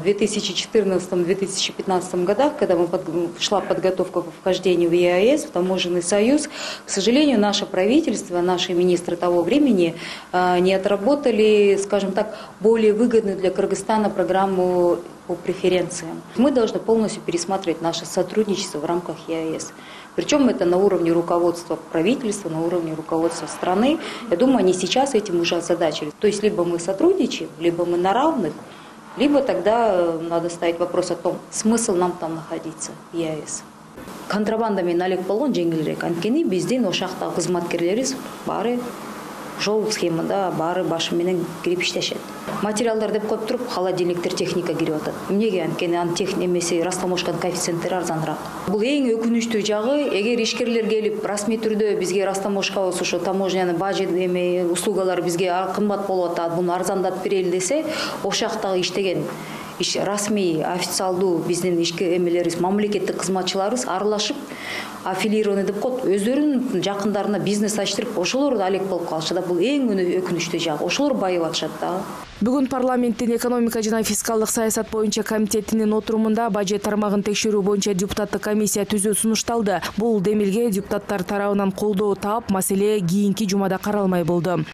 в 2014-2015 годах, когда шла подготовка к вхождению в ЕАЭС, в таможенный союз, к сожалению, наше правительство, наши министры того времени не отработали, скажем так, более выгодную для Кыргызстана программу по преференциям. Мы должны полностью пересматривать наше сотрудничество в рамках ЕАЭС. Причем это на уровне руководства правительства, на уровне руководства страны. Я думаю, они сейчас этим уже озадачились. То есть либо мы сотрудничаем, либо мы на равных, либо тогда надо ставить вопрос о том, смысл нам там находиться в ЕАЭС. Контрабандамен алек болгон жеңилирээк. Анткени биздин ошактагы кызматкерлерибиз баары жол схемада баары башы менен кирип иштешет. Материалдар деп коюп туруп холодильниктер, техника кирип атат. Эмнеге? Анткени анын эмеси растамошканын коэффициенттери арзаныраак. Бул эң өкүнүчтүү жагы, эгер ишкерлер келип расмий түрдө бизге растамошкабыз ошо таможняны бажы эме услугалары бизге кымбат болуп атат, буну арзандатып берели десе, ошактагы иштеген расмий официалдуу биздин ишке эмелерибиз, мамлекеттик кызматчыларыбыз аралашып аффилированный деп коет, өздөрүнүн жакындарына бизнес ачтырып, ошолор да алек болуп калышат. Бул эң өкүнүчтүү жагы. Ошолор байып атышат да. Бүгүн парламенттин экономика жана фискалдык саясат боюнча комитетинин отурумунда бажет тармагын текшерүү боюнча депутаттык комиссия түзүү сунушталды. Бул демилге депутаттар тарабынан колдоо таап, маселе кийинки жумада каралмай болду.